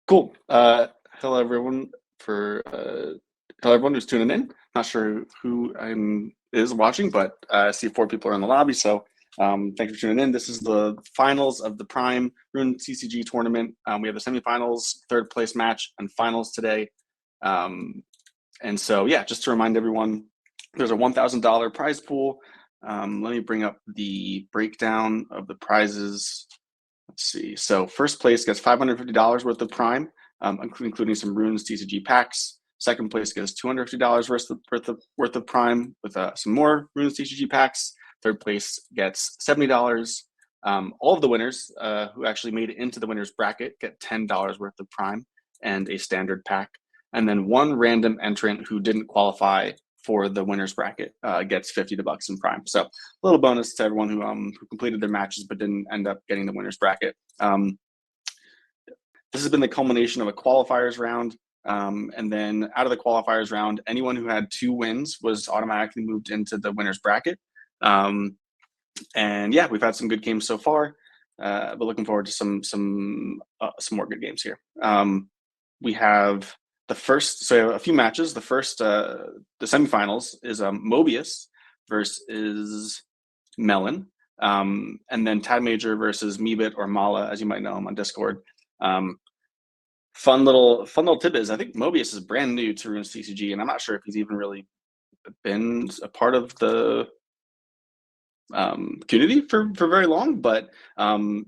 Cool. Hello everyone hello everyone who's tuning in. Not sure who is watching, but I see 4 people are in the lobby. So thanks for tuning in. This is the finals of the Prime Runes TCG tournament. We have the semifinals, third place match, and finals today. And so yeah, just to remind everyone, there's a $1,000 prize pool. Let me bring up the breakdown of the prizes. Let's see. So first place gets $550 worth of Prime, including some Runes TCG packs. Second place gets $250 worth of Prime with some more Runes TCG packs. Third place gets $70. All of the winners who actually made it into the winners bracket get $10 worth of Prime and a standard pack. And then one random entrant who didn't qualify for the winners bracket gets $50 in Prime. So a little bonus to everyone who completed their matches but didn't end up getting the winners bracket. This has been the culmination of a qualifiers round. And then out of the qualifiers round, anyone who had 2 wins was automatically moved into the winners bracket. And yeah, we've had some good games so far, but looking forward to some more good games here. We have the first, so we have a few matches. The first, the semifinals is Mobius versus Melon, and then Tad Major versus Meebit or Mala, as you might know him on Discord. Fun little tip is I think Mobius is brand new to Runes TCG, and I'm not sure if he's even really been a part of the community for very long, but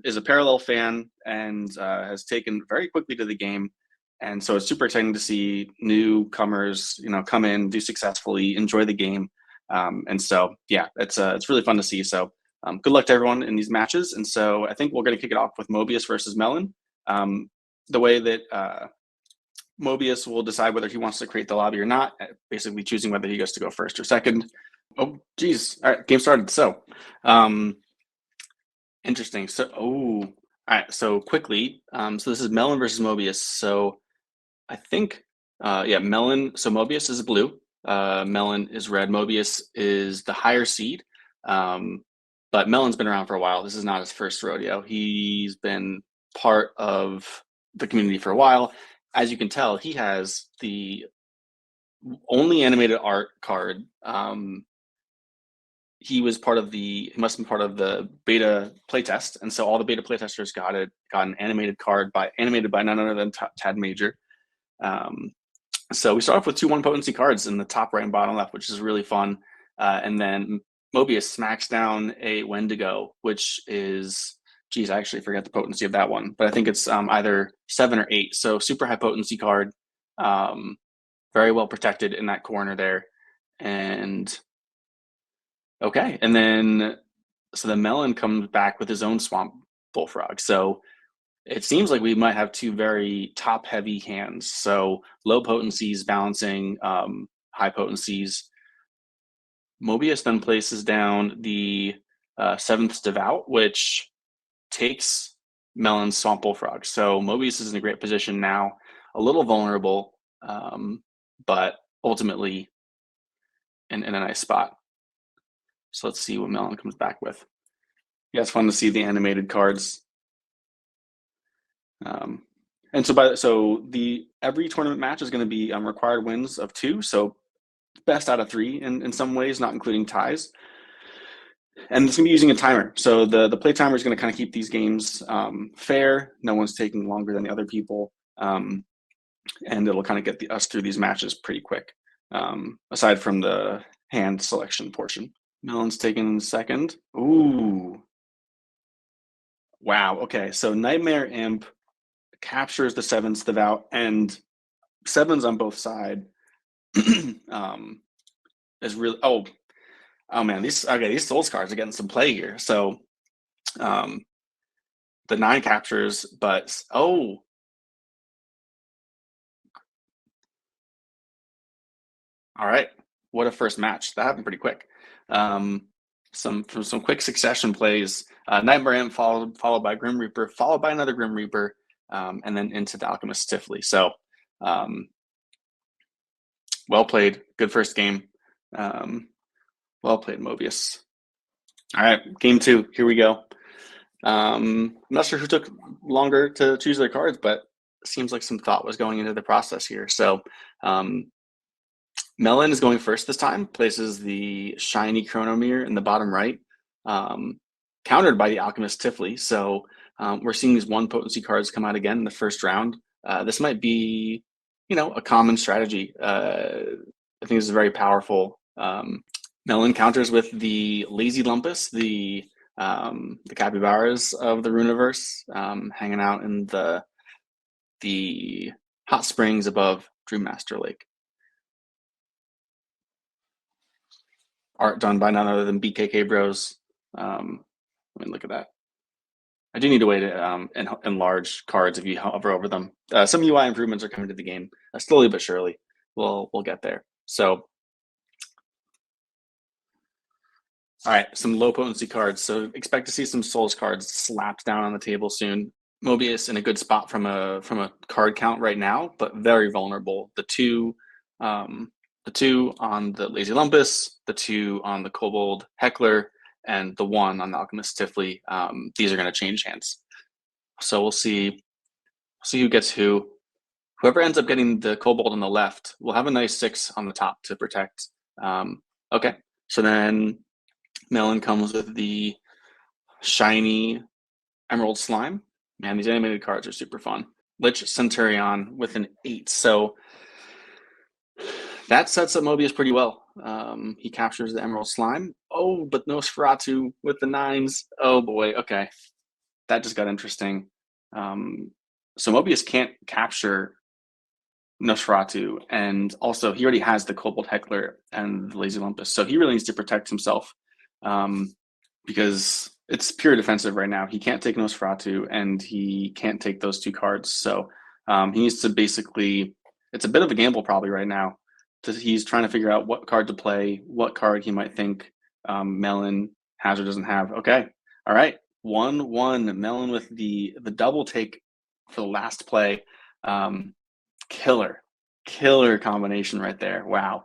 is a parallel fan and has taken very quickly to the game. And so it's super exciting to see newcomers, come in, do successfully, enjoy the game. And so, yeah, it's really fun to see. So good luck to everyone in these matches. And so I think we're going to kick it off with Mobius versus Melon. The way that Mobius will decide whether he wants to create the lobby or not, basically choosing whether he gets to go first or second. Oh, geez. All right, game started. So interesting. So, all right. So quickly, so this is Melon versus Mobius. So I think, Melon. So Mobius is blue. Melon is red. Mobius is the higher seed. But Melon's been around for a while. This is not his first rodeo. He's been part of the community for a while. As you can tell, he has the only animated art card. He must have been part of the beta playtest, and so all the beta playtesters got an animated card animated by none other than Tad Major. So we start off with 2 1 potency cards in the top right and bottom left, which is really fun. And then Mobius smacks down a Wendigo, which is, geez, I actually forget the potency of that one, but I think it's either 7 or 8. So super high potency card, very well protected in that corner there. And okay, and then so the Melon comes back with his own Swamp Bullfrog. So it seems like we might have 2 very top-heavy hands. So low potencies balancing high potencies. Mobius then places down the 7th Devout, which takes Melon's Swamp Bullfrog. So Mobius is in a great position now, a little vulnerable, but ultimately in a nice spot. So let's see what Melon comes back with. Yeah, it's fun to see the animated cards. And so every tournament match is going to be required wins of 2, so best out of 3 in some ways, not including ties. And it's going to be using a timer. So the play timer is going to kind of keep these games fair. No one's taking longer than the other people, and it'll kind of get us through these matches pretty quick. Aside from the hand selection portion, Melon's taking second. Ooh, wow. Okay, so Nightmare Imp captures the 7th Devout, and 7s on both sides is really oh man, these Souls cards are getting some play here. So the 9 captures, but all right, what a first match. That happened pretty quick. Some quick succession plays. Nightmare Imp followed by Grim Reaper, followed by another Grim Reaper, and then into the Alchemist Tifley. So well played. Good first game. Well played, Mobius. All right, game 2. Here we go. I'm not sure who took longer to choose their cards, but seems like some thought was going into the process here. So Melon is going first this time, places the shiny Chronomere in the bottom right, countered by the Alchemist Tifley. So we're seeing these 1 potency cards come out again in the first round. This might be, a common strategy. I think this is very powerful. Melon counters with the Lazy Lumpus, the capybaras of the Runeverse, hanging out in the hot springs above Dreammaster Lake. Art done by none other than BKK Bros. I mean, look at that. I do need a way to enlarge cards if you hover over them. Some UI improvements are coming to the game slowly but surely. We'll get there. So, all right, some low potency cards. So expect to see some Souls cards slapped down on the table soon. Mobius in a good spot from a card count right now, but very vulnerable. The two on the Lazy Lumpus, the 2 on the Kobold Heckler, and the 1 on the Alchemist Tifley. These are going to change hands. So we'll see who gets who. Whoever ends up getting the Kobold on the left will have a nice 6 on the top to protect. Okay, so then Melon comes with the shiny Emerald Slime. Man, these animated cards are super fun. Lich Centurion with an 8. So that sets up Mobius pretty well. He captures the Emerald Slime. Oh, but Nosferatu with the 9s. Oh boy, okay. That just got interesting. So Mobius can't capture Nosferatu, and also he already has the Kobold Heckler and the Lazy Lumpus, so he really needs to protect himself because it's pure defensive right now. He can't take Nosferatu, and he can't take those 2 cards, so he needs to basically, it's a bit of a gamble probably right now. He's trying to figure out what card to play, what card he might think Melon has or doesn't have. Okay, all right, 1-1 Melon with the double take for the last play. Killer combination right there. Wow.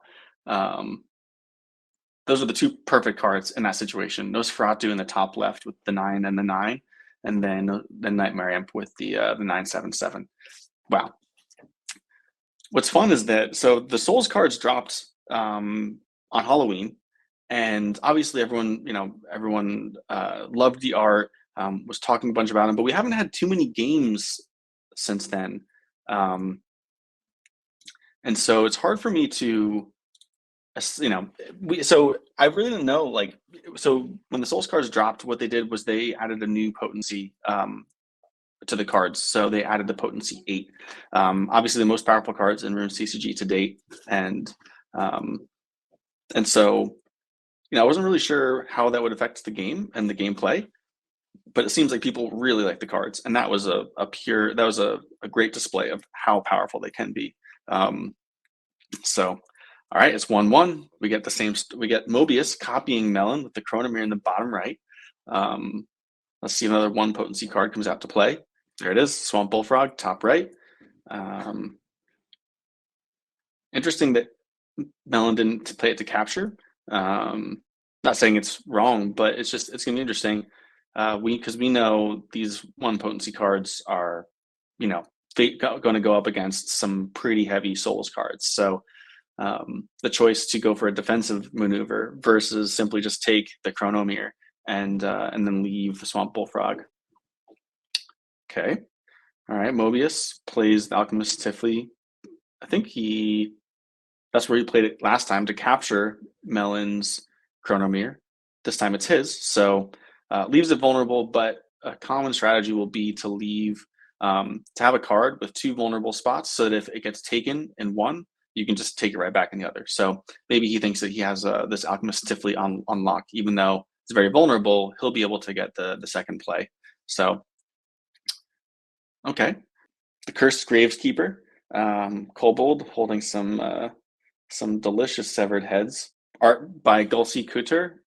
Those are the 2 perfect cards in that situation. Nosferatu in the top left with the 9 and the 9, and then the Nightmare Imp with the 9/7/7. Wow. What's fun is that, so the Souls cards dropped on Halloween, and obviously everyone loved the art, was talking a bunch about them, but we haven't had too many games since then. And so it's hard for me to, so I really didn't know, so when the Souls cards dropped, what they did was they added a new potency to the cards. So they added the potency 8. Obviously the most powerful cards in Runes TCG to date. And so, I wasn't really sure how that would affect the game and the gameplay, but it seems like people really like the cards. And that was a great display of how powerful they can be. So, all right, it's 1-1. We get Mobius copying Melon with the Chronomere in the bottom right. Let's see, another 1 potency card comes out to play. There it is, Swamp Bullfrog, top right. Interesting that Melon didn't play it to capture. Not saying it's wrong, but it's going to be interesting. Because we know these 1 potency cards are, going to go up against some pretty heavy Souls cards. So the choice to go for a defensive maneuver versus simply just take the Chronomere and then leave the Swamp Bullfrog. Okay. All right. Mobius plays the Alchemist Tifley. I think that's where he played it last time, to capture Melon's Chronomere. This time it's his. So leaves it vulnerable, but a common strategy will be to leave, to have a card with 2 vulnerable spots, so that if it gets taken in one, you can just take it right back in the other. So maybe he thinks that he has this Alchemist Tifley on lock, even though it's very vulnerable, he'll be able to get the second play. So, okay. The Cursed Graveskeeper, Kobold holding some delicious severed heads. Art by Gulsi Cutter.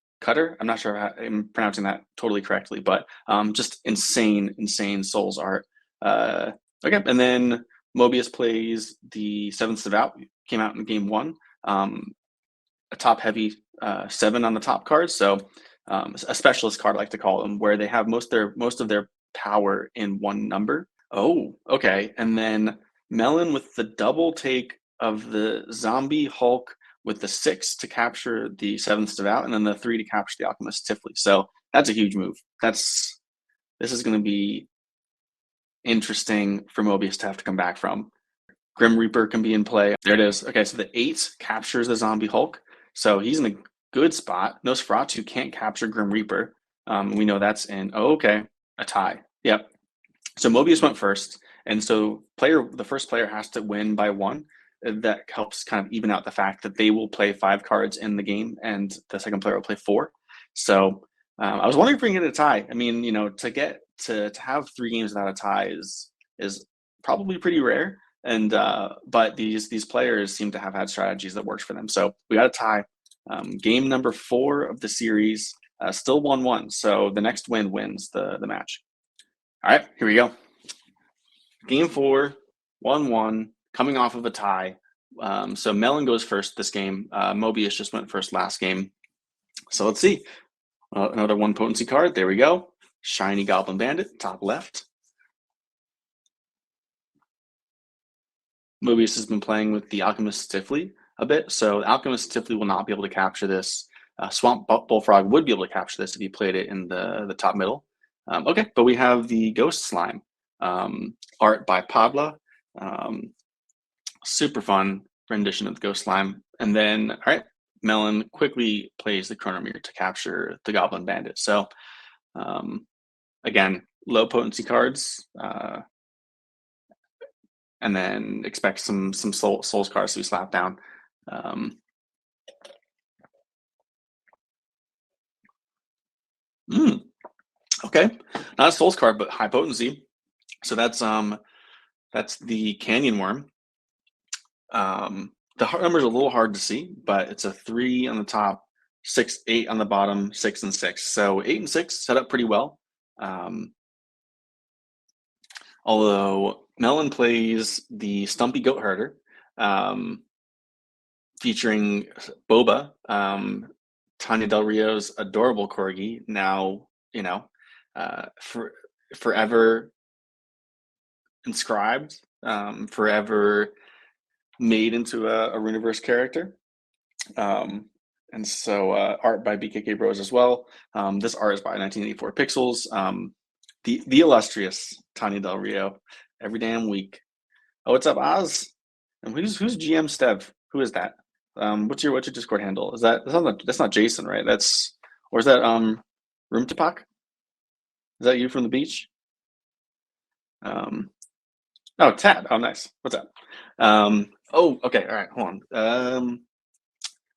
I'm not sure if I'm pronouncing that totally correctly, but just insane Souls art. Okay, and then Mobius plays the 7th Devout. Came out in game 1. A top heavy 7 on the top card. So a specialist card, I like to call them, where they have most of their power in 1 number. Oh, okay. And then Melon with the double take of the zombie Hulk with the 6 to capture the 7th Devout, and then the 3 to capture the Alchemist Tifley. So that's a huge move. This is going to be interesting for Mobius to have to come back from. Grim Reaper can be in play. There it is. Okay, so the 8 captures the zombie Hulk. So he's in a good spot. Nosferatu can't capture Grim Reaper. We know that's in, oh, okay, a tie. Yep. So Mobius went first, and so the first player has to win by 1. That helps kind of even out the fact that they will play 5 cards in the game, and the second player will play 4. So I was wondering if we can get a tie. I mean, to get to have 3 games without a tie is probably pretty rare. And but these players seem to have had strategies that worked for them. So we got a tie. Game number 4 of the series, still 1-1. So the next win wins the match. All right, here we go. Game 4, 1-1, coming off of a tie. So Melon goes first this game. Mobius just went first last game. So let's see. Another 1 potency card. There we go. Shiny Goblin Bandit, top left. Mobius has been playing with the Alchemist Tifley a bit. So Alchemist Tifley will not be able to capture this. Swamp Bullfrog would be able to capture this if he played it in the top middle. Okay, but we have the Ghost Slime. Art by Pabla. Super fun rendition of the Ghost Slime. And then, all right, Melon quickly plays the Chronomere to capture the Goblin Bandit. So, again, low potency cards, and then expect some Souls cards to be slapped down. Okay, not a Souls card, but high potency. So that's the Canyon Worm. The number is a little hard to see, but it's a 3 on the top, 6, 8 on the bottom, 6 and 6. So 8 and 6 set up pretty well. Although Melon plays the Stumpy Goat Herder, featuring Boba, Tanya Del Rio's adorable corgi, now forever inscribed, forever made into a Runeverse character. And so art by BKK Bros as well. This art is by 1984 Pixels. The illustrious Tanya Del Rio, every damn week. Oh, what's up, Oz? And who's GM Stev? Who is that? What's your Discord handle? That's not Jason, right? Or is that Room Tapak? Is that you from the beach? Oh, Tad. Oh, nice. What's up? Oh, okay. All right. Hold on.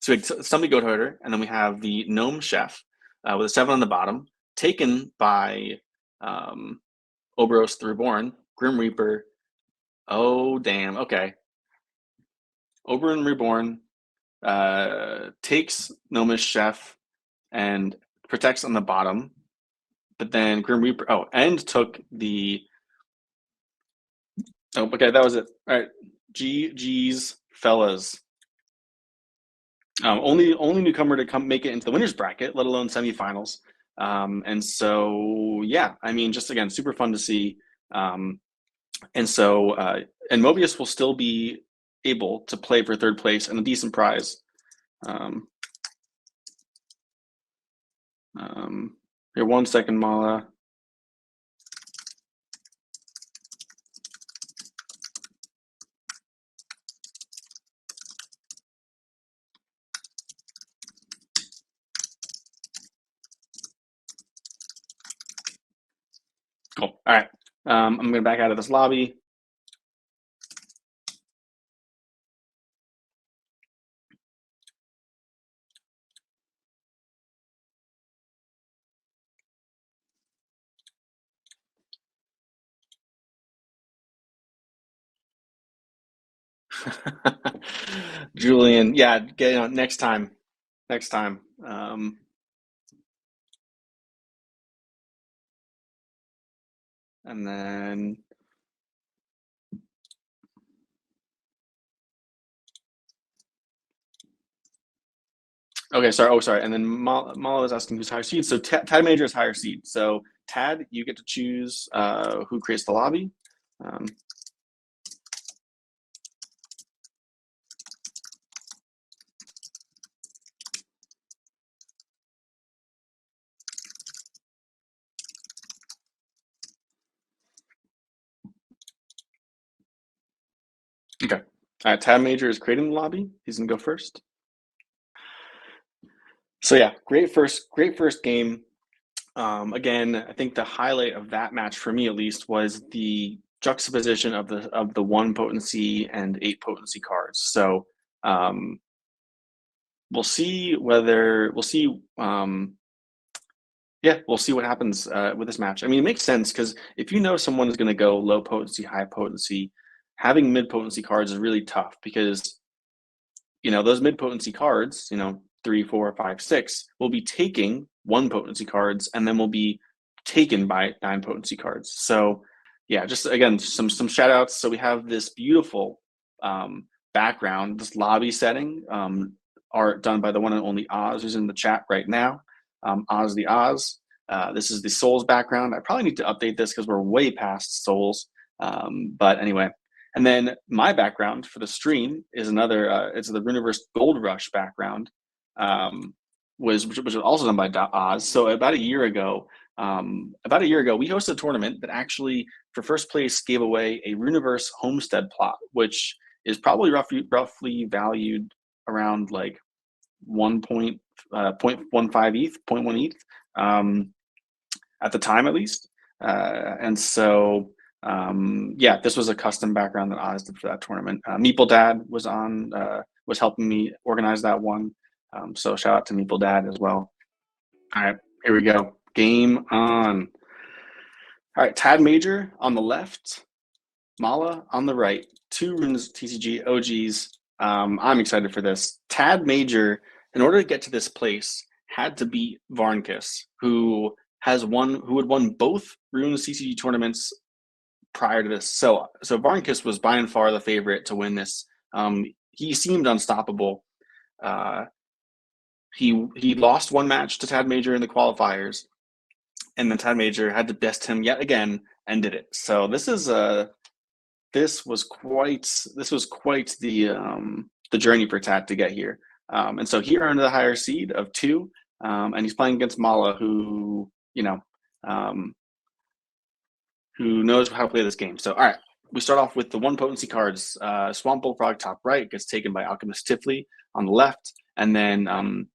So we have Stumpy Goat Herder, and then we have the Gnome Chef with a 7 on the bottom, taken by Oberos the Reborn, Grim Reaper. Oh, damn. Okay. Oberon Reborn takes Gnomish Chef and protects on the bottom, but then Grim Reaper. Oh, and took the. Oh, okay. That was it. All right. GG's, fellas. Only newcomer to come make it into the winners bracket, let alone semifinals. And so, yeah, I mean, just again, super fun to see. And so, and Mobius will still be able to play for 3rd place and a decent prize. Here, 1 second, Mala. Cool. All right. I'm going to back out of this lobby. Julian, yeah, next time. And then okay, sorry. Oh, sorry. And then Mala is asking who's higher seed. So Tad Major is higher seed. So Tad, you get to choose who creates the lobby. Okay. All right, Tab Major is creating the lobby. He's gonna go first. So yeah, great first game. Again, I think the highlight of that match for me at least was the juxtaposition of the 1 potency and 8 potency cards. So we'll see whether yeah, we'll see what happens with this match. I mean, it makes sense because if you know someone is going to go low potency, high potency, having mid potency cards is really tough because those mid potency cards, 3, 4, 5, 6, will be taking 1 potency cards and then will be taken by 9 potency cards. So yeah, just again some shout outs. So we have this beautiful background, this lobby setting, art done by the one and only Oz, who's in the chat right now. Oz the Oz. This is the Souls background. I probably need to update this because we're way past Souls. But anyway, and then my background for the stream is another. It's the Runeverse Gold Rush background, which was also done by Oz. So about a year ago, we hosted a tournament that actually, for first place, gave away a Runeverse Homestead plot, which is probably roughly valued around like 0.15 ETH, 0.1 ETH, at the time at least. And so yeah, this was a custom background that Oz did for that tournament. Meeple Dad was helping me organize that one. So shout out to Meeple Dad as well. All right, here we go. Game on. All right, Tad Major on the left, Mala on the right. 2 Runes TCG OGs. I'm excited for this. Tad Major, in order to get to this place, had to beat Varnkus, who had won both Runes TCG tournaments prior to this. So Varnkus was by and far the favorite to win this. He seemed unstoppable. He lost 1 match to Tad Major in the qualifiers, and then Tad Major had to best him yet again and did it. So this was quite the journey for Tad to get here. And so he earned the higher seed of 2, and he's playing against Mala, who knows how to play this game. So all right, we start off with the 1 potency cards. Swamp Bullfrog top right gets taken by Alchemist Tifley on the left, and then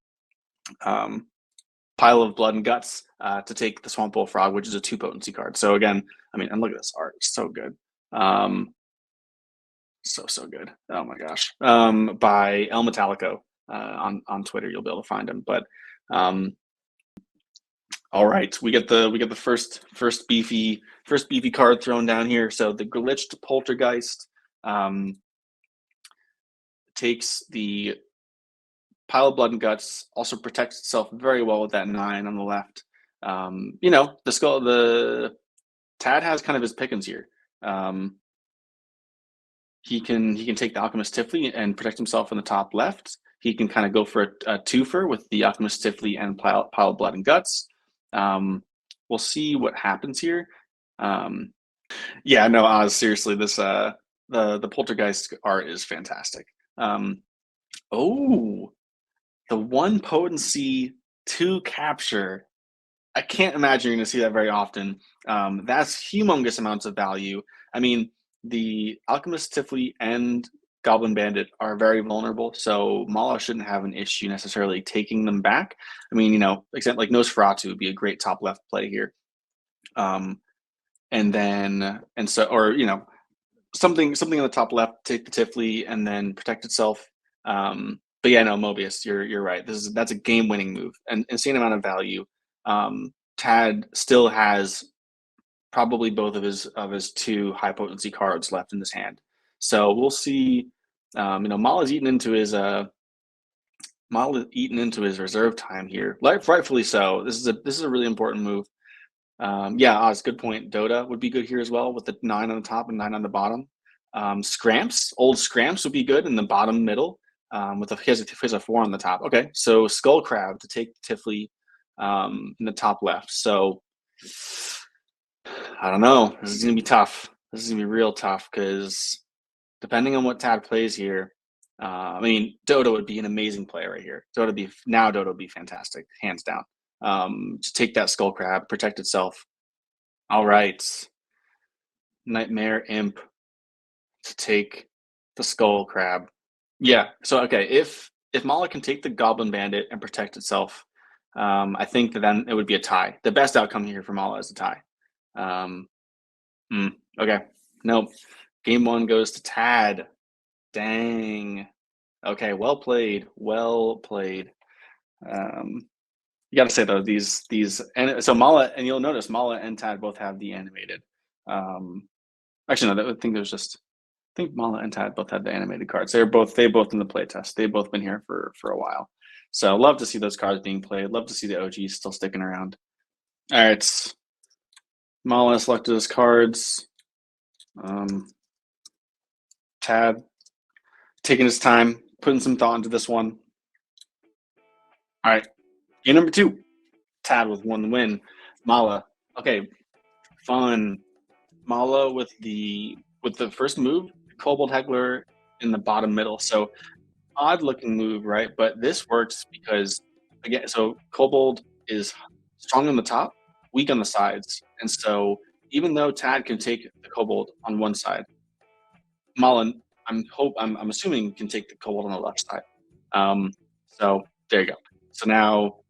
Pile of Blood and Guts to take the Swamp Bullfrog, which is a 2 potency card. So again, I mean, and look at this art, it's so good. So good. Oh my gosh. By El Metallico on Twitter, you'll be able to find him. But all right, we get the first beefy card thrown down here. So the glitched Poltergeist takes the Pile of Blood and Guts, also protects itself very well with that 9 on the left. The Tad has kind of his pickings here. He can take the Alchemist Tifley and protect himself in the top left. He can kind of go for a twofer with the Alchemist Tifley and Pile of Blood and Guts. We'll see what happens here. Yeah, no, Oz, seriously, this the Poltergeist art is fantastic. Oh, the 1 potency 2 capture. I can't imagine you're going to see that very often. That's humongous amounts of value. I mean, the Alchemist Tifley and Goblin Bandit are very vulnerable, so Mala shouldn't have an issue necessarily taking them back. I mean, except like Nosferatu would be a great top left play here. Something on the top left, take the Tifley and then protect itself. But yeah, no, Mobius, you're right. That's a game winning move, and insane amount of value. Tad still has probably both of his 2 high potency cards left in his hand. So we'll see. Mala's eaten into his reserve time here, rightfully so. This is a really important move. Yeah, Oz, good point. Dota would be good here as well with the 9 on the top and 9 on the bottom. Scramps, old Scramps would be good in the bottom middle. He has a 4 on the top. Okay, so Skull Crab to take Tifley in the top left. So I don't know. This is gonna be tough. This is gonna be real tough because depending on what Tad plays here, I mean, Dodo would be an amazing play right here. Dodo would be fantastic, hands down. To take that Skull Crab, protect itself. All right, Nightmare Imp to take the Skull Crab. Yeah. So okay, if Mala can take the Goblin Bandit and protect itself, I think that then it would be a tie. The best outcome here for Mala is a tie. Um, okay. Nope. Game one goes to Tad. Dang. Okay. Well played. Well played. You got to say though, these and so Mala, and you'll notice Mala and Tad both have the animated. Actually, no, I think there's just. I think Mala and Tad both had the animated cards. They both in the playtest. They've both been here for a while. So love to see those cards being played. Love to see the OGs still sticking around. All right. Mala selected his cards. Tad taking his time, putting some thought into this one. All right. Game number 2. Tad with 1 win. Mala. Okay. Fun. Mala with the first move, Kobold Heckler in the bottom middle. So odd looking move, right? But this works because again, so Kobold is strong on the top, weak on the sides, and so even though Tad can take the Kobold on one side, Mullen, I'm assuming can take the Kobold on the left side. So there you go. So now,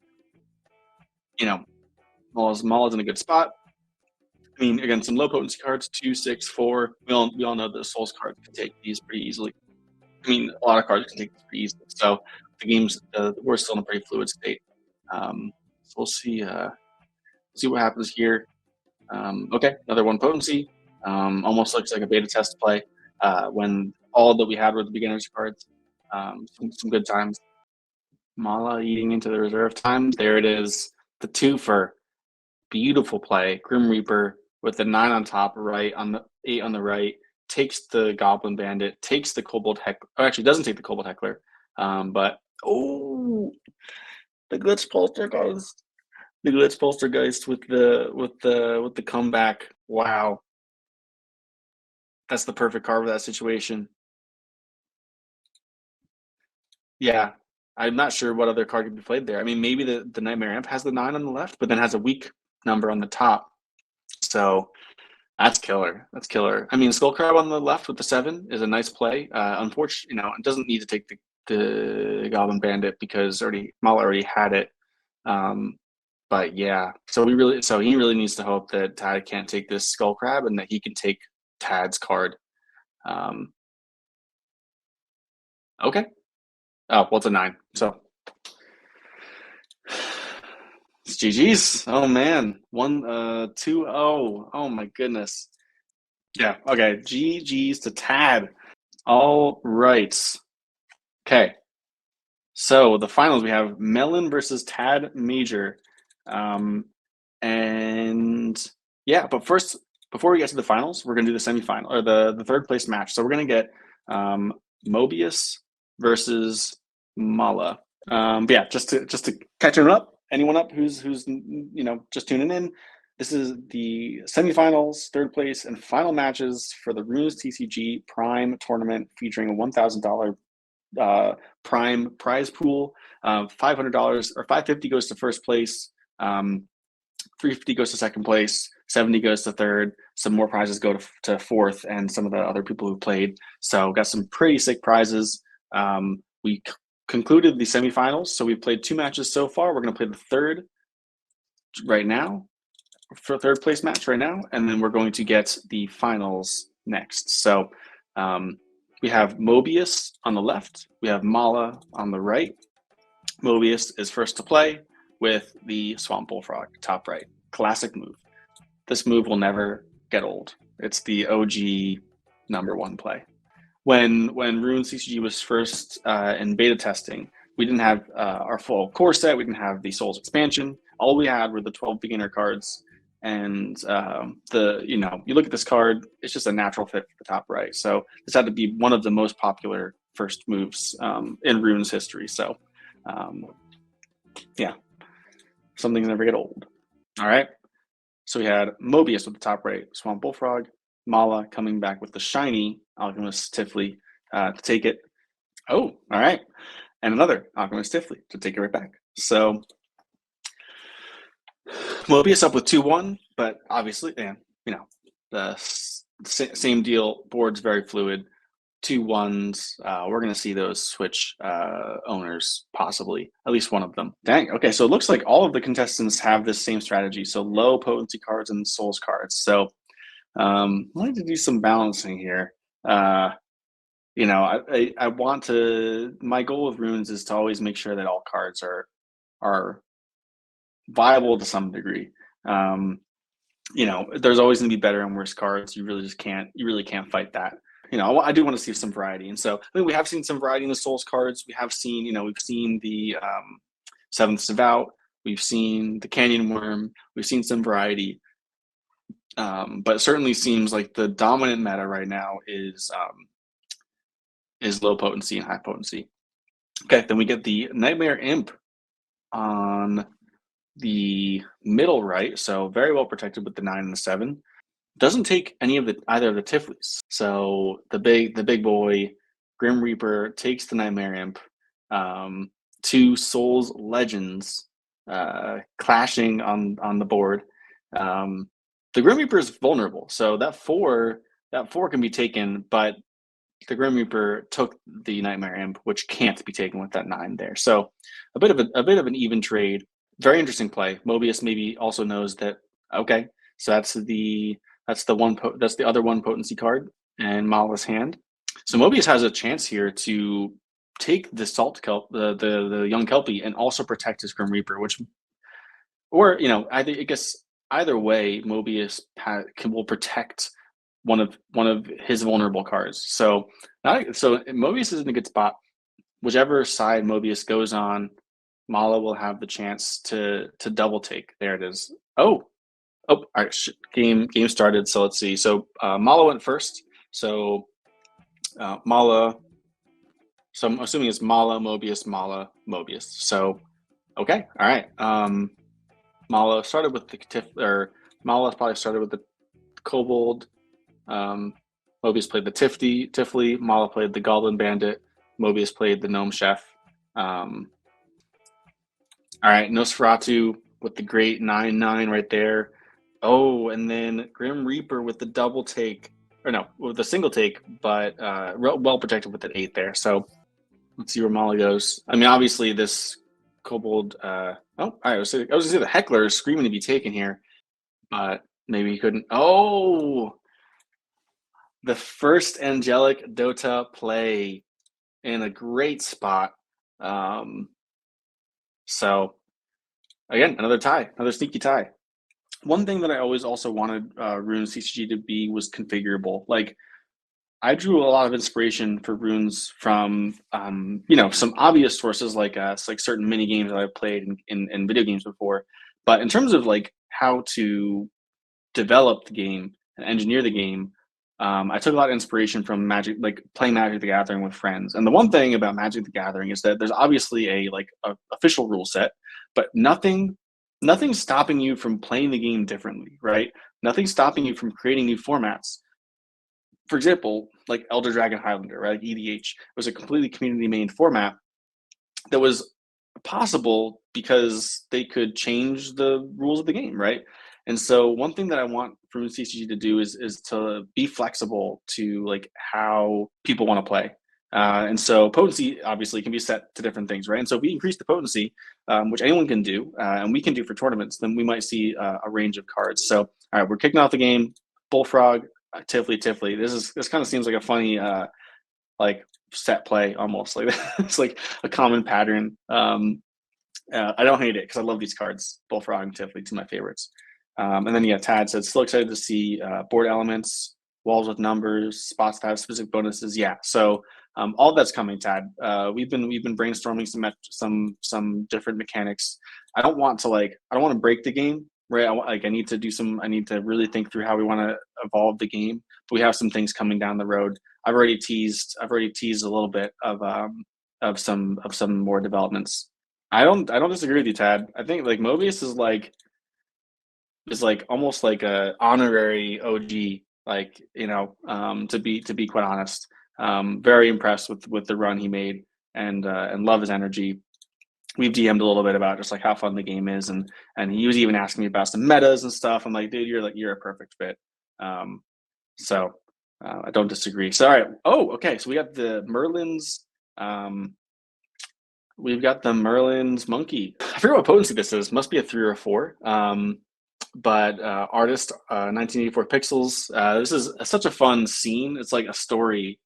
you know, Mullen's in a good spot. I mean, again, some low potency cards, 2, 6, 4. We all know that Souls cards can take these pretty easily. I mean, a lot of cards can take this pretty easily. So the game's we're still in a pretty fluid state. So we'll see what happens here. Okay, another 1 potency. Almost looks like a beta test play when all that we had were the beginners cards. Some good times. Mala eating into the reserve time. There it is. The 2 for beautiful play. Grim Reaper with the 9 on top, right on the 8 on the right. Takes the Goblin Bandit, takes the Kobold Heckler. Oh, actually, doesn't take the Kobold Heckler. But the Glitch Poltergeist, the Glitch Poltergeist with the comeback. Wow, that's the perfect card for that situation. Yeah, I'm not sure what other card could be played there. I mean, maybe the Nightmare Imp has the 9 on the left, but then has a weak number on the top. So that's killer. That's killer. I mean, Skull Crab on the left with the 7 is a nice play. Unfortunately, it doesn't need to take the Goblin Bandit because Mala already had it. But yeah, so he really needs to hope that Tad can't take this Skull Crab and that he can take Tad's card. Okay. Oh, well, it's a 9. So it's GG's. Oh man, 2-0. Oh my goodness. Yeah. Okay. GG's to Tad. All right. Okay. So the finals, we have Melon versus Tad Major. And yeah, but first, before we get to the finals, we're gonna do the semifinal or the third place match. So we're gonna get Mobius versus Mala. But yeah, just to catch anyone up who's just tuning in. This is the semifinals, third place, and final matches for the Runes TCG Prime tournament featuring a $1,000 Prime prize pool. $500 or $550 goes to first place. $350 goes to second place. $70 goes to third. Some more prizes go to fourth, and some of the other people who played. So got some pretty sick prizes. We concluded the semifinals. So we've played 2 matches so far. We're going to play the third right now, for third place match right now, and then we're going to get the finals next. So we have Mobius on the left. We have Mala on the right. Mobius is first to play with the Swamp Bullfrog, top right. Classic move. This move will never get old. It's the OG #1 play. When Runes TCG was first in beta testing, we didn't have our full core set. We didn't have the Souls expansion. All we had were the 12 beginner cards. And you look at this card, it's just a natural fit for the top right. So this had to be one of the most popular first moves in Runes history. So yeah, something that never get old. All right. So we had Mobius with the top right, Swamp Bullfrog. Mala coming back with the shiny Alchemist Tifley to take it. Oh, all right. And another Alchemist Tifley to take it right back. So Mobius up with 2-1, but obviously, the same deal. Board's very fluid. 2-1s. We're going to see those switch owners, possibly, at least one of them. Dang. Okay, so it looks like all of the contestants have this same strategy. So low potency cards and souls cards. So I like to do some balancing here. I want to. My goal with runes is to always make sure that all cards are viable to some degree. There's always going to be better and worse cards. You really can't fight that. I do want to see some variety, and so we have seen some variety in the Souls cards. We've seen the Seventh Devout, we've seen the Canyon Worm, we've seen some variety, but it certainly seems like the dominant meta right now is low potency and high potency. Okay, then we get the Nightmare Imp on the middle right, so very well protected with the 9 and the 7. Doesn't take either of the Tifleys. So the big boy Grim Reaper takes the Nightmare Imp. 2 Souls Legends clashing on the board. The Grim Reaper is vulnerable, so that 4 can be taken, but the Grim Reaper took the Nightmare Imp, which can't be taken with that 9 there. So a bit of an even trade. Very interesting play. Mobius maybe also knows that. Okay, so that's the other one potency card in Mala's hand. So Mobius has a chance here to take the Salt Kelp, the young Kelpie, and also protect his Grim Reaper, I guess either way, Mobius will protect one of his vulnerable cards. So Mobius is in a good spot. Whichever side Mobius goes on, Mala will have the chance to double take. There it is. Oh, all right. Game started. So let's see. So Mala went first. So Mala. So I'm assuming it's Mala, Mobius, Mala, Mobius. So okay. All right. Mala started with Mala probably started with the Kobold. Mobius played the Tifley. Mala played the Goblin Bandit. Mobius played the Gnome Chef. All right, Nosferatu with the great 9/9 right there. Oh, and then Grim Reaper with the double take, or no, with the single take, but well protected with an 8 there. So let's see where Mala goes. I mean, obviously this Kobold. All right, I was gonna say the Heckler is screaming to be taken here, but maybe he couldn't. Oh, the first Angelic Dota play in a great spot. So again, another sneaky tie. One thing that I always also wanted Runes TCG to be was configurable. Like I drew a lot of inspiration for runes from some obvious sources like certain mini games that I've played in video games before. But in terms of like how to develop the game and engineer the game, I took a lot of inspiration from Magic, like playing Magic the Gathering with friends. And the one thing about Magic the Gathering is that there's obviously a official rule set, but nothing's stopping you from playing the game differently, right? Nothing's stopping you from creating new formats. For example, like Elder Dragon Highlander, right? Like EDH was a completely community-made format that was possible because they could change the rules of the game, right? And so one thing that I want from CCG to do is to be flexible to like how people want to play. And so potency obviously can be set to different things, right? And so if we increase the potency, which anyone can do, and we can do for tournaments, then we might see a range of cards. So, all right, we're kicking off the game. Bullfrog, Tifley. This kind of seems like a funny like set play almost. Like it's like a common pattern. I don't hate it because I love these cards. Bullfrog and Tifley, two of my favorites. And then Tad said, still excited to see board elements, walls with numbers, spots that have specific bonuses. Yeah, so all that's coming, Tad. We've been brainstorming some different mechanics. I don't want to break the game, right? I need to really think through how we want to evolve the game. But we have some things coming down the road. I've already teased a little bit of some more developments. I don't disagree with you, Tad. I think like Mobius is like almost like a honorary OG Like, to be quite honest, very impressed with the run he made, and love his energy. We've DM'd a little bit about just like how fun the game is, and he was even asking me about some metas and stuff. I'm like, dude, you're a perfect fit. So I don't disagree. So all right. Oh, okay. So we got the Merlin's. We've got the Merlin's monkey. I forget what potency this is. Must be a 3 or a 4. But artist 1984 pixels. This is such a fun scene. It's like a story.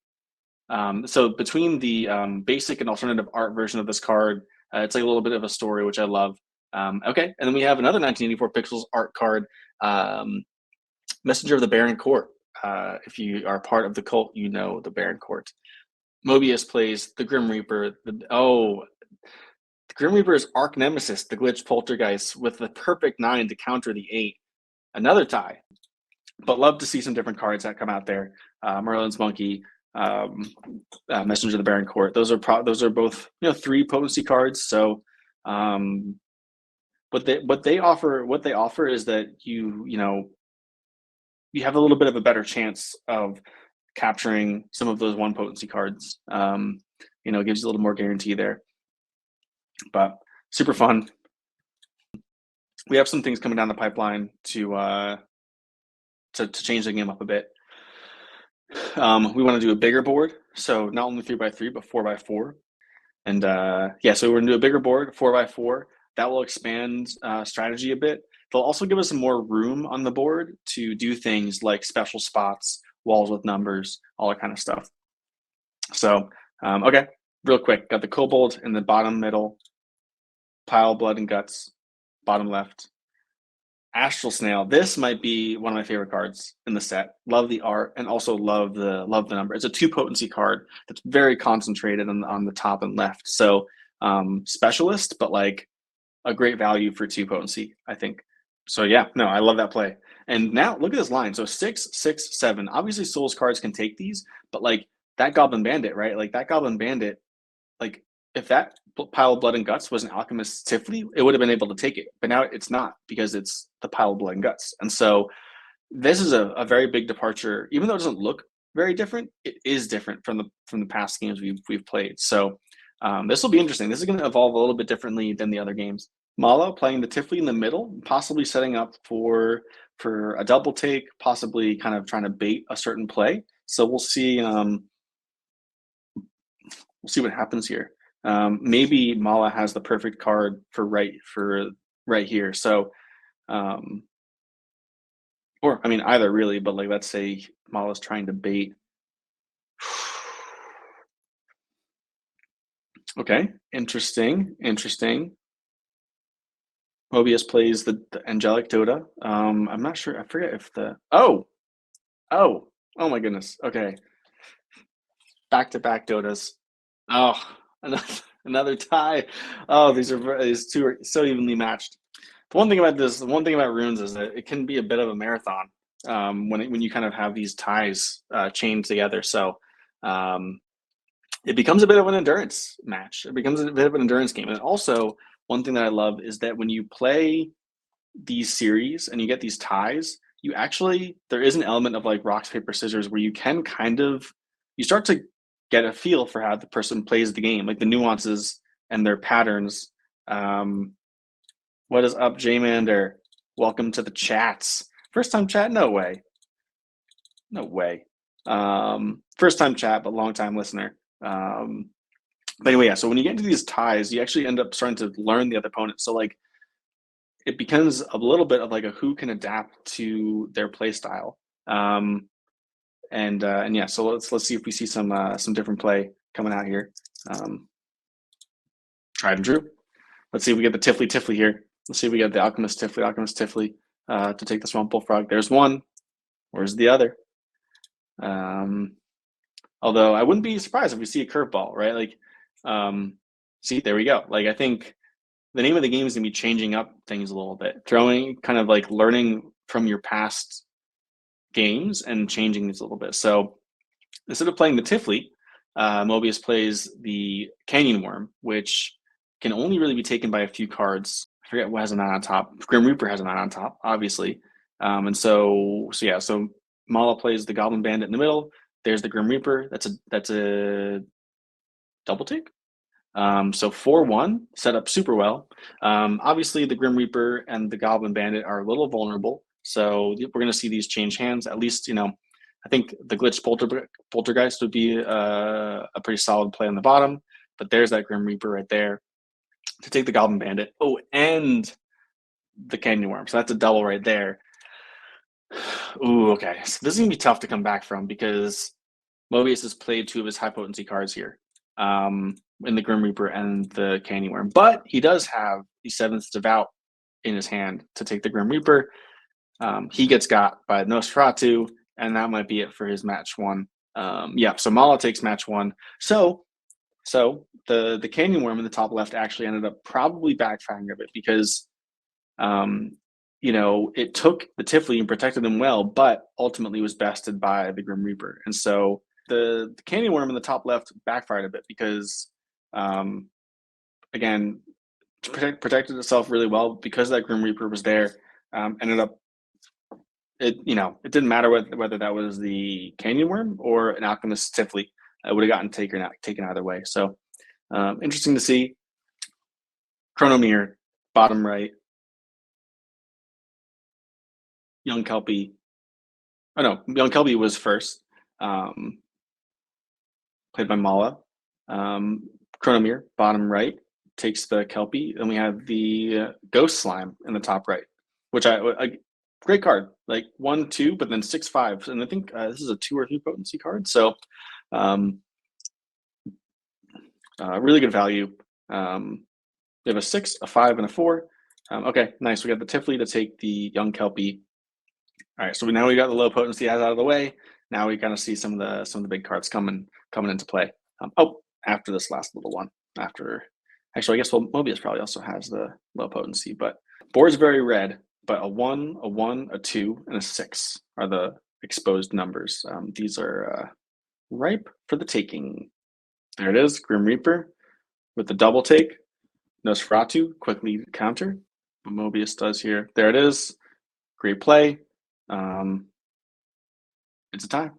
So between the basic and alternative art version of this card, it's like a little bit of a story, which I love. Okay, and then we have another 1984 pixels art card, Messenger of the Baron Court. If you are part of the cult, you know the Baron Court. Mobius plays the Grim Reaper. The Grim Reaper is Arch Nemesis, the glitch poltergeist, with the perfect 9 to counter the 8. Another tie. But love to see some different cards that come out there. Merlin's Monkey, Messenger of the Baron Court. Those are both 3 potency cards. So what they offer is that you have a little bit of a better chance of capturing some of those 1 potency cards. Gives you a little more guarantee there. But super fun. We have some things coming down the pipeline to change the game up a bit. We want to do a bigger board, so not only 3x3 but 4x4. And so we're going to do a bigger board, 4x4. That will expand strategy a bit. They'll also give us some more room on the board to do things like special spots, walls with numbers, all that kind of stuff. So, okay, real quick, got the kobold in the bottom middle, pile blood and guts, bottom left. Astral Snail. This might be one of my favorite cards in the set. Love the art and also love the number. It's a 2 potency card that's very concentrated on the top and left. So specialist, but like a great value for 2 potency, I think. So yeah, no, I love that play. And now look at this line. So 6, 6, 7. Obviously, Souls cards can take these, but like that Goblin Bandit, right? Like that Goblin Bandit, like if that pile of blood and guts was an alchemist Tifley, it would have been able to take it. But now it's not, because it's the pile of blood and guts. And so this is a very big departure. Even though it doesn't look very different, it is different from the past games we've played. So this will be interesting. This is going to evolve a little bit differently than the other games. Mala playing the Tifley in the middle, possibly setting up for a double take, possibly kind of trying to bait a certain play. So we'll see. We'll see what happens here. Maybe Mala has the perfect card for right here. So, or I mean either really, but like let's say Mala's trying to bait. Okay, interesting. Mobius plays the Angelic Dota. I'm not sure. I forget if the oh my goodness. Okay, back-to-back Dotas. Oh, another tie. Oh, these 2 are so evenly matched. The one thing about Runes is that it can be a bit of a marathon when you kind of have these ties chained together. So it becomes a bit of an endurance match. It becomes a bit of an endurance game. And also, one thing that I love is that when you play these series and you get these ties, there is an element of like rocks, paper, scissors where you can you start to get a feel for how the person plays the game, like the nuances and their patterns. What is up, J-Mander? Welcome to the chats. First time chat? No way. First time chat, but long time listener. But anyway, yeah. So when you get into these ties, you actually end up starting to learn the other opponent. So like, it becomes a little bit of like a who can adapt to their play style. And yeah, so let's see if we see some different play coming out here. Tried and true. Let's see if we get the Tifley here. Let's see if we get the Alchemist Tifley to take the Swamp Bullfrog. There's one. Where's the other? Although I wouldn't be surprised if we see a curveball, right? Like, see, there we go. Like, I think the name of the game is going to be changing up things a little bit, kind of like learning from your past games and changing these a little bit. So instead of playing the Tifley, Mobius plays the Canyon Worm, which can only really be taken by a few cards. I forget what has a 9 on top. Grim Reaper has a 9 on top, obviously. And so Mala plays the Goblin Bandit in the middle. There's the Grim Reaper. That's a double take. So 4-1 set up super well. Obviously, the Grim Reaper and the Goblin Bandit are a little vulnerable, so we're going to see these change hands. At least, I think the Glitch Poltergeist would be a pretty solid play on the bottom, but there's that Grim Reaper right there to take the Goblin Bandit. Oh, and the Canyon Worm. So that's a double right there. Ooh, okay. So this is going to be tough to come back from because Mobius has played 2 of his high potency cards here. In the Grim Reaper and the Canyon Worm. But he does have the 7th Devout in his hand to take the Grim Reaper. He gets got by Nosferatu, and that might be it for his match 1. So Mala takes match 1. So the Canyon Worm in the top left actually ended up probably backfiring a bit because it took the Tifley and protected him well, but ultimately was bested by the Grim Reaper. And so the Canyon Worm in the top left backfired a bit because again, protected itself really well because that Grim Reaper was there. Ended up, it didn't matter whether that was the Canyon Worm or an Alchemist Tifley. It would have gotten taken either way. So interesting to see. Chronomere, bottom right. Young Kelpie. Oh no, Young Kelpie was first. Played by Mala. Chronomere, bottom right, takes the Kelpie. And we have the Ghost Slime in the top right, which I great card. Like 1, 2, but then 6, 5. And I think this is a 2 or 3 potency card. So really good value. We have a 6, a 5, and a 4. Okay, nice. We got the Tifley to take the Young Kelpie. All right, so now we got the low potency out of the way. Now we kind of see some of the big cards coming into play. After this last little one. Actually, I guess Mobius probably also has the low potency, but board's very red. But a 1, a 1, a 2, and a 6 are the exposed numbers. These are ripe for the taking. There it is, Grim Reaper with the double take. Nosferatu quickly counter. What Mobius does here. There it is. Great play. It's a tie.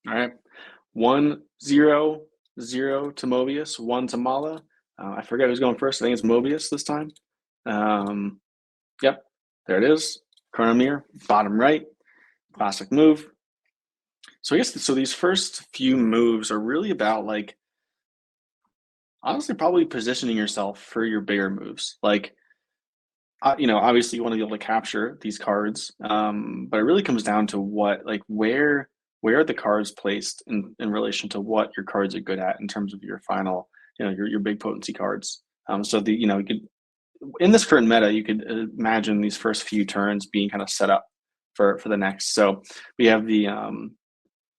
All right. 1-0-0 to Mobius, 1 to Mala. I forget who's going first. I think it's Mobius this time. Yep. There it is. Chronomere, bottom right. Classic move. So I guess these first few moves are really about honestly probably positioning yourself for your bigger moves. Obviously you want to be able to capture these cards, but it really comes down to where are the cards placed in relation to what your cards are good at in terms of your final, your big potency cards. You could, in this current meta, you could imagine these first few turns being kind of set up for the next. So we have the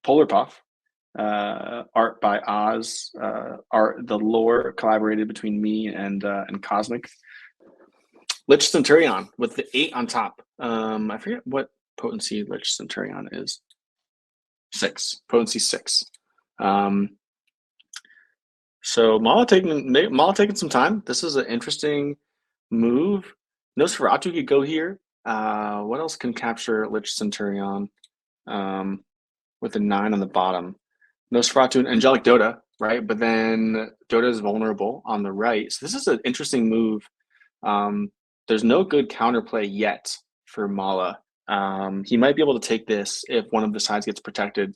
Polar Puff, art by Oz, the lore collaborated between me and Cosmic. Lich Centurion with the 8 on top. I forget what potency Lich Centurion is. 6. Potency 6. So Mala taking some time. This is an interesting move. Nosferatu could go here. What else can capture Lich Centurion with a 9 on the bottom? Nosferatu and Angelic Dota, right? But then Dota is vulnerable on the right. So this is an interesting move. There's no good counterplay yet for Mala. He might be able to take this if one of the sides gets protected.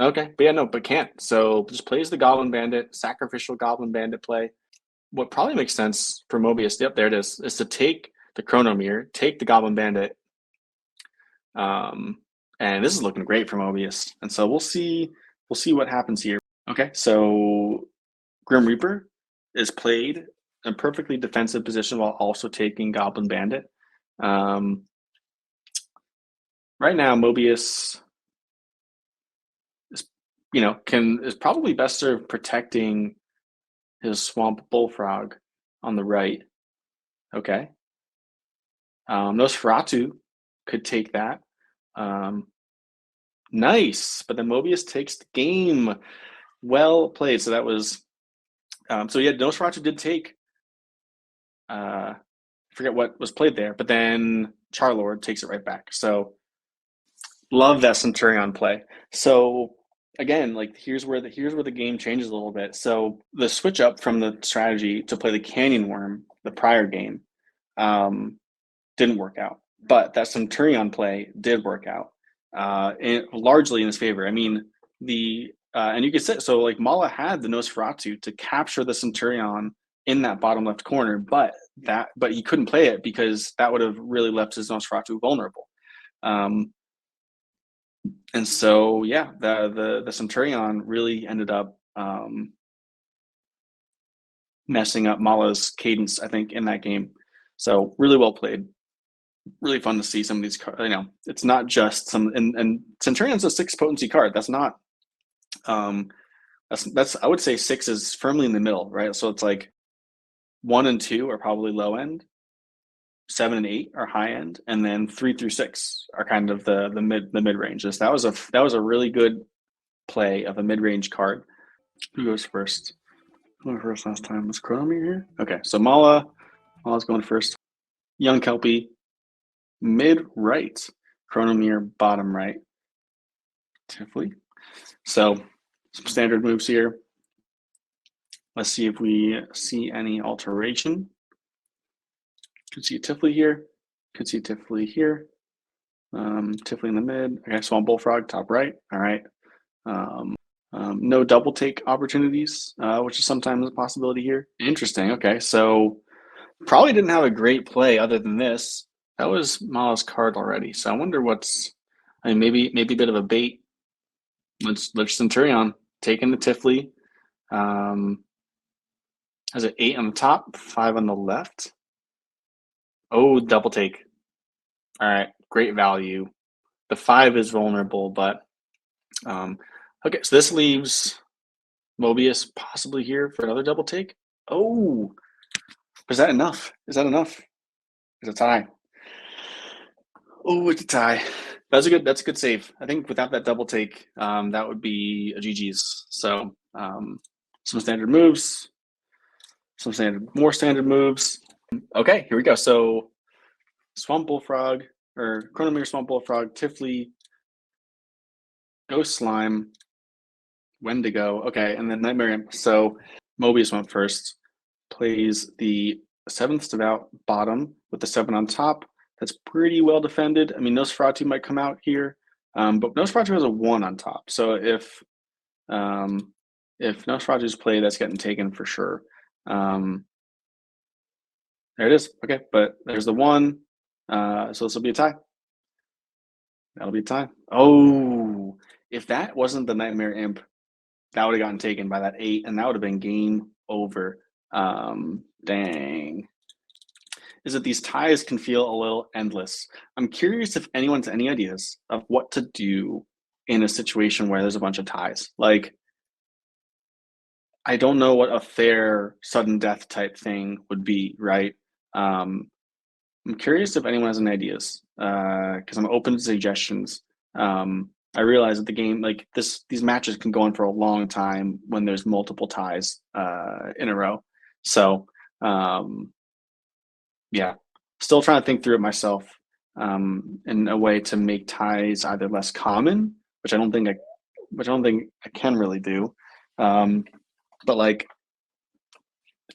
Okay, but can't. So just plays the Goblin Bandit, sacrificial Goblin Bandit play. What probably makes sense for Mobius, yep, there it is to take the Chronomere, take the Goblin Bandit. And this is looking great for Mobius. And so we'll see what happens here. Okay, so Grim Reaper is played in a perfectly defensive position while also taking Goblin Bandit. Right now, Mobius is probably best served protecting his Swamp Bullfrog on the right. Okay. Nosferatu could take that. Nice, but then Mobius takes the game. Well played. So that was Nosferatu did take I forget what was played there, but then Charlord takes it right back. So Love that Centurion play. So again, like here's where the game changes a little bit. So the switch up from the strategy to play the Canyon Worm, the prior game, um, didn't work out. But that Centurion play did work out, largely in his favor. I mean, and you could say so. Like Mala had the Nosferatu to capture the Centurion in that bottom left corner, but he couldn't play it because that would have really left his Nosferatu vulnerable. Um, and so yeah, the Centurion really ended up messing up Mala's cadence, I think, in that game. So really well played. Really fun to see some of these cards. You know, it's not just some and Centurion's a 6 potency card. That's not that's I would say 6 is firmly in the middle, right? So it's like 1 and 2 are probably low end, 7 and 8 are high end, and then 3 through 6 are kind of the mid ranges. That was a really good play of a mid range card. Who goes first? Who went first last time? Was Chronomir here? Okay, so Mala's going first. Young Kelpie, mid right. Chronomir, bottom right. Tifley. So some standard moves here. Let's see if we see any alteration. Could see a Tifley here. Could see a Tifley here. Tifley in the mid. Okay, Swamp Bullfrog, top right. All right. No double take opportunities, which is sometimes a possibility here. Interesting. Okay, so probably didn't have a great play other than this. That was Mala's card already. So I wonder what's. I mean, maybe a bit of a bait. Let's Centurion taking the Tifley. Has it 8 on the top, 5 on the left? Oh, double take. All right, great value. The 5 is vulnerable, but okay. So this leaves Mobius possibly here for another double take. Oh, is that enough? Is that enough? It's a tie. Oh, it's a tie. That's a good save. I think without that double take, that would be a GG's. So some standard moves, more standard moves. Okay, here we go. So Swamp Bullfrog or Chronomir Swamp Bullfrog, Tifley, Ghost Slime, Wendigo. Okay, and then Nightmare Imp. So Mobius went first. Plays the 7th Devout bottom with the 7 on top. That's pretty well defended. I mean, Nosferatu might come out here, but Nosferatu has a 1 on top. So if Nosferatu's played, that's getting taken for sure. There it is. Okay, but there's the 1. So this will be a tie. That'll be a tie. Oh, if that wasn't the Nightmare Imp, that would have gotten taken by that 8, and that would have been game over. Dang. Is that these ties can feel a little endless. I'm curious if anyone's any ideas of what to do in a situation where there's a bunch of ties. Like, I don't know what a fair sudden death type thing would be, right? I'm curious if anyone has any ideas because I'm open to suggestions. I realize that the game, like these matches can go on for a long time when there's multiple ties in a row. So, yeah, still trying to think through it myself in a way to make ties either less common, which I don't think I can really do, but like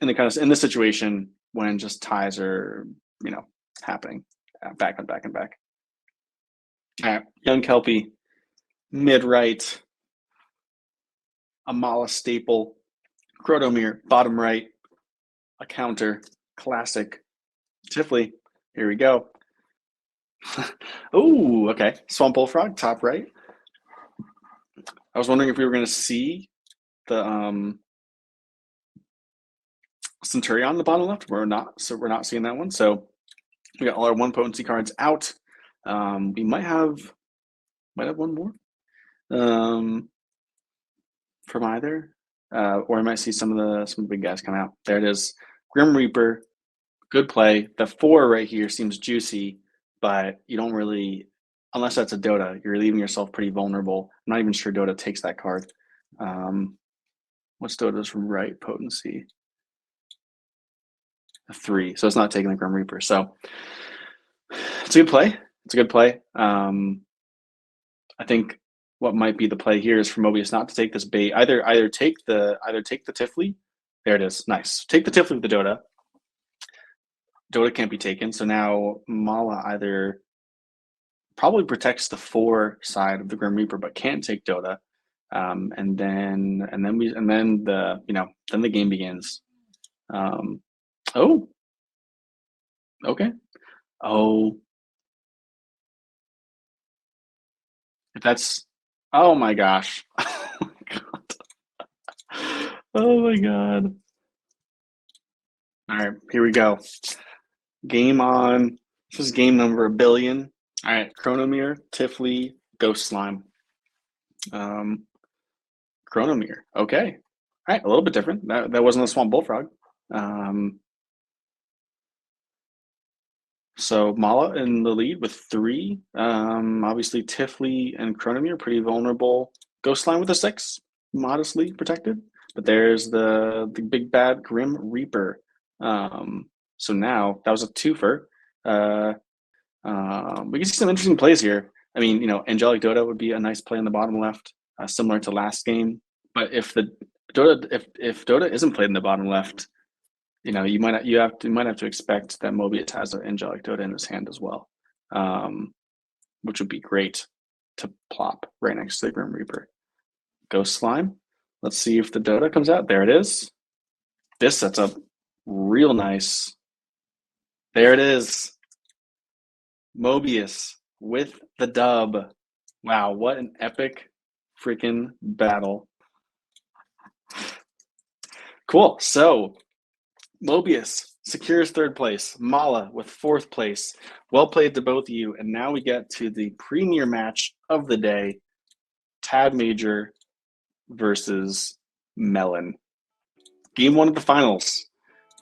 in this situation when just ties are happening back and back and back. All right, Young Kelpie, mid right, Amala staple, Chronomir, bottom right, a counter, classic, Tifley. Here we go. Oh, okay. Swamp Bullfrog, top right. I was wondering if we were going to see the Centurion on the bottom left. We're not, so we're not seeing that one. So we got all our 1 potency cards out. We might have one more from either, or I might see some of the big guys come out. There it is, Grim Reaper, good play. The 4 right here seems juicy, but you don't really, unless that's a Dota, you're leaving yourself pretty vulnerable. I'm not even sure Dota takes that card. What's Dota's right potency? A 3, so it's not taking the Grim Reaper. So it's a good play. It's a good play. I think what might be the play here is for Mobius not to take this bait. Either take the Tifley. There it is. Nice. Take the Tifley with the Dota. Dota can't be taken. So now Mala either probably protects the 4 side of the Grim Reaper, but can't take Dota. And then the game begins. Oh, okay. Oh, if that's, oh my gosh. Oh my god. All right, here we go. Game on. This is game number 1 billion. All right, Chronomere, Tifley, Ghost Slime. Chronomere. Okay. All right, a little bit different. That wasn't a Swamp Bullfrog. So Mala in the lead with 3. Obviously Tifley and Chronomere pretty vulnerable. Ghost Slime with a 6, modestly protected. But there's the big bad Grim Reaper. So now that was a twofer. We can see some interesting plays here. I mean, Angelic Dota would be a nice play on the bottom left, similar to last game. But if Dota isn't played in the bottom left, you might have to expect that Mobius has an Angelic Dota in his hand as well, which would be great to plop right next to the Grim Reaper. Ghost Slime. Let's see if the Dota comes out. There it is. This sets up real nice. There it is. Mobius with the dub. Wow, what an epic freaking battle. Cool. So Mobius secures 3rd place. Mala with 4th place. Well played to both of you. And now we get to the premier match of the day. Tad Major versus Melon. Game 1 of the finals.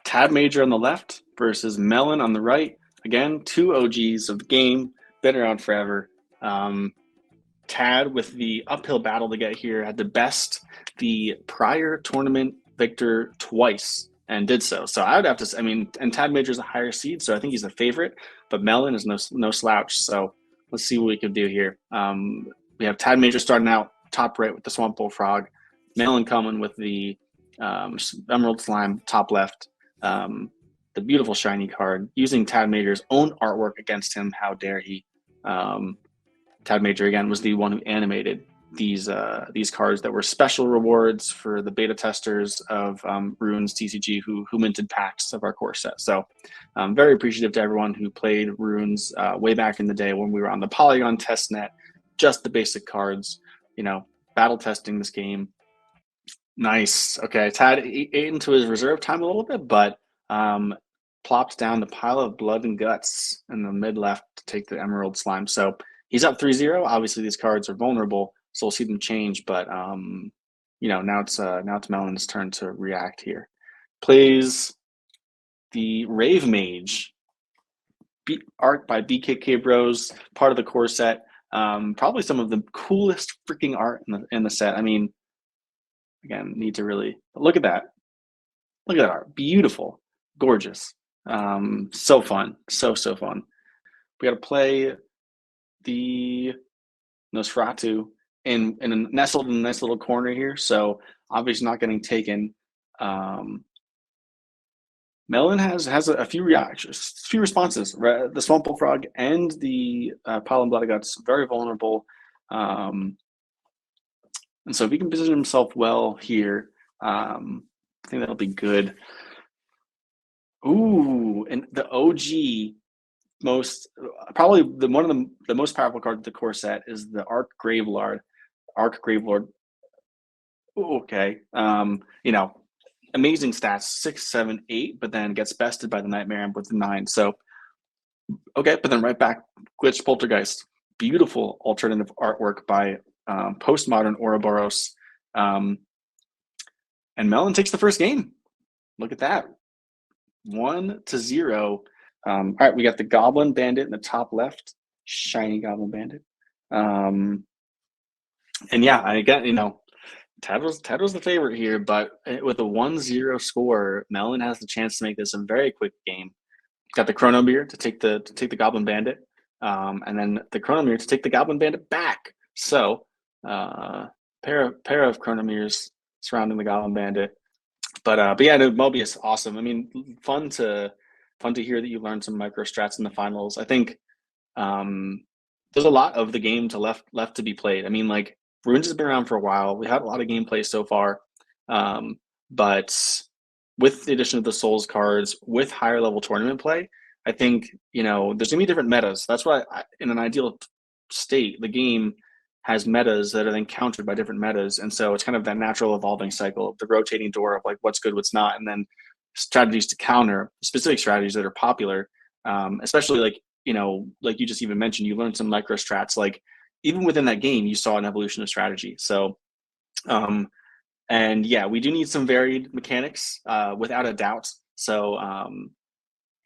Tad Major on the left versus Melon on the right. Again, 2 OGs of the game. Been around forever. Tad, with the uphill battle to get here, had to best the prior tournament victor twice and did so. So I would have to, and Tad Major is a higher seed, so I think he's the favorite, but Melon is no slouch. So let's see what we can do here. We have Tad Major starting out top right with the Swamp Bullfrog, Melon coming with the Emerald Slime top left, the beautiful shiny card, using Tad Major's own artwork against him. How dare he? Tad Major, again, was the one who animated these cards that were special rewards for the beta testers of Runes TCG who minted packs of our core set. So I'm very appreciative to everyone who played Runes way back in the day when we were on the Polygon testnet, just the basic cards, battle testing this game. Nice. Okay, Tad ate into his reserve time a little bit, but plopped down the pile of blood and guts in the mid left to take the Emerald Slime. So he's up 3-0. Obviously, these cards are vulnerable, so we'll see them change. But now it's Melon's turn to react here. Plays the Rave Mage, art by BKK Bros, part of the core set. Probably some of the coolest freaking art in the set. I mean, again, need to really look at that. Look at that art. Beautiful, gorgeous, so fun, so fun. We got to play the Nosferatu nestled in a nice little corner here, so obviously not getting taken. Melon has a few reactions, few responses. The Swamp Bullfrog and the Pile and Blood Guts very vulnerable, and so if he can position himself well here, I think that'll be good. Ooh, and the OG probably one of the most powerful cards of the core set is the Arc Gravelord. Okay, amazing stats, 6, 7, 8, but then gets bested by the Nightmare Imp with the 9. So okay, but then right back, Glitch Poltergeist. Beautiful alternative artwork by postmodern Ouroboros. And Melon takes the first game. Look at that. 1-0. All right, we got the Goblin Bandit in the top left. Shiny Goblin Bandit. And yeah, again, Tad was the favorite here, but with a 1-0 score, Melon has the chance to make this a very quick game. Got the Chronomere to take the Goblin Bandit, and then the Chronomere to take the Goblin Bandit back. So, pair of Chronomeres surrounding the Goblin Bandit. But yeah, no, Mobius, awesome. I mean, fun to hear that you learned some micro strats in the finals. I think um, there's a lot of the game to left to be played. I mean, like Runes has been around for a while. We had a lot of gameplay so far, um, but with the addition of the Souls cards, with higher level tournament play, I think there's gonna be different metas. That's why, in an ideal state, the game has metas that are then countered by different metas, and so it's kind of that natural evolving cycle, the rotating door of like what's good, what's not, and then strategies to counter specific strategies that are popular, especially like you just even mentioned, you learned some micro strats. Like even within that game, you saw an evolution of strategy. So, and yeah, we do need some varied mechanics, without a doubt. So,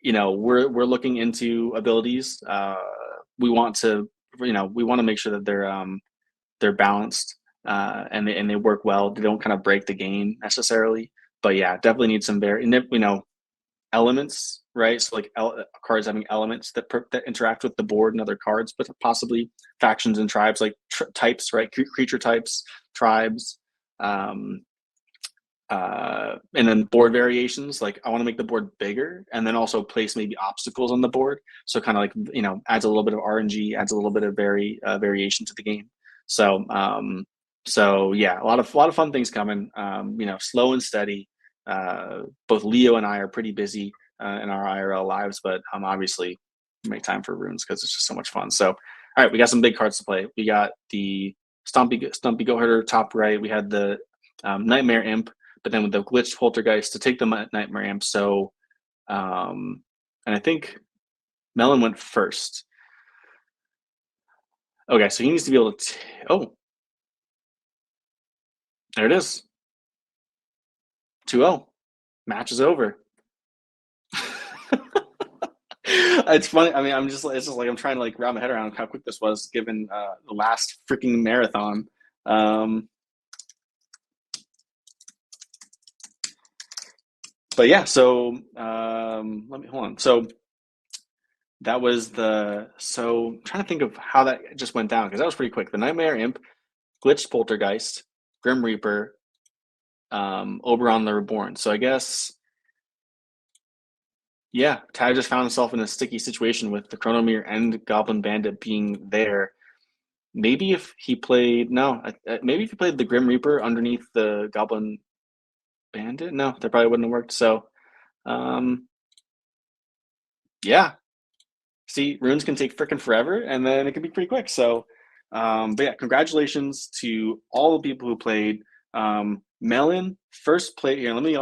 we're looking into abilities. We want to, we want to make sure that they're balanced, and they work well. They don't kind of break the game necessarily. But yeah, definitely need some elements, right? So like cards having elements that interact with the board and other cards, but possibly factions and tribes, like types, right? Creature types, tribes, um, and then board variations. Like I want to make the board bigger, and then also place maybe obstacles on the board. So kind of like adds a little bit of RNG, adds a little bit of variation to the game. So yeah, a lot of fun things coming. Slow and steady. Both Leo and I are pretty busy in our IRL lives, but obviously make time for Runes because it's just so much fun. So, all right, we got some big cards to play. We got the Stumpy Goat Herder top right. We had the Nightmare Imp, but then with the Glitched Poltergeist to take the Nightmare Imp. So, and I think Melon went first. Okay, so he needs to be able to. Oh, there it is. 2-0. Match is over. It's funny. I mean, it's just like I'm trying to like wrap my head around how quick this was, given the last freaking marathon. Um, but yeah, so let me hold on. So that was I'm trying to think of how that just went down because that was pretty quick. The Nightmare Imp, Glitched Poltergeist, Grim Reaper, Oberon the Reborn. So I guess, yeah, Ty just found himself in a sticky situation with the Chronomere and Goblin Bandit being there. Maybe if he played maybe if he played the Grim Reaper underneath the Goblin Bandit, no, that probably wouldn't have worked. So, yeah. See, runes can take freaking forever, and then it can be pretty quick. So, but yeah, congratulations to all the people who played. Melon first play here. Let me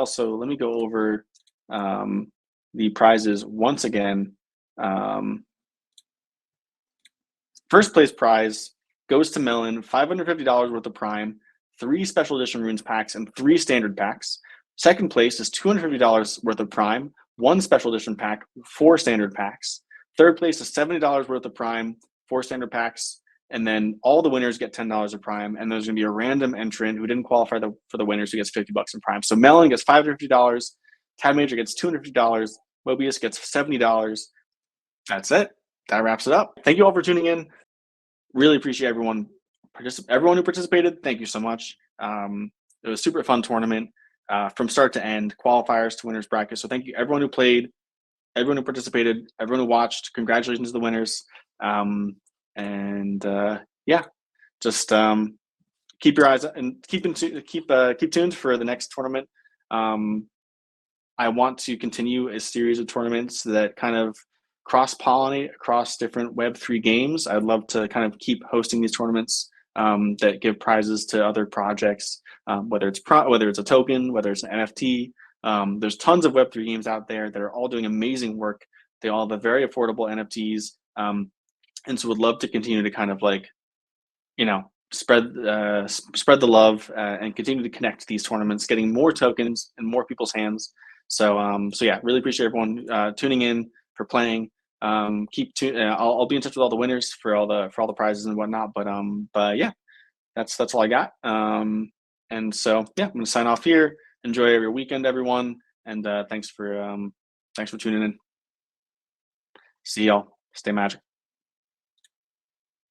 go over the prizes once again. Um, First place prize goes to Melon, $550 worth of Prime, 3 special edition runes packs, and 3 standard packs. Second place is $250 worth of Prime, 1 special edition pack, 4 standard packs. Third place is $70 worth of Prime, 4 standard packs, and then all the winners get $10 of Prime. And there's going to be a random entrant who didn't qualify for the winners who gets $50 in Prime. So Melon gets $550, Tad Major gets $250, Mobius gets $70. That's it. That wraps it up. Thank you all for tuning in. Really appreciate everyone who participated. Thank you so much. It was a super fun tournament from start to end, qualifiers to winners bracket. So thank you everyone who played, everyone who participated, everyone who watched. Congratulations to the winners. Yeah, just keep your eyes and keep tuned for the next tournament. I want to continue a series of tournaments that kind of cross-pollinate across different Web3 games. I'd love to kind of keep hosting these tournaments that give prizes to other projects, whether it's a token, whether it's an NFT. There's tons of Web3 games out there that are all doing amazing work. They all have very affordable NFTs, and so would love to continue to kind of like, spread the love and continue to connect these tournaments, getting more tokens in more people's hands. So yeah, really appreciate everyone tuning in, for playing. I'll be in touch with all the winners for all the prizes and whatnot. But yeah, that's all I got. And so yeah, I'm gonna sign off here. Enjoy your weekend, everyone, and thanks for tuning in. See y'all. Stay magic.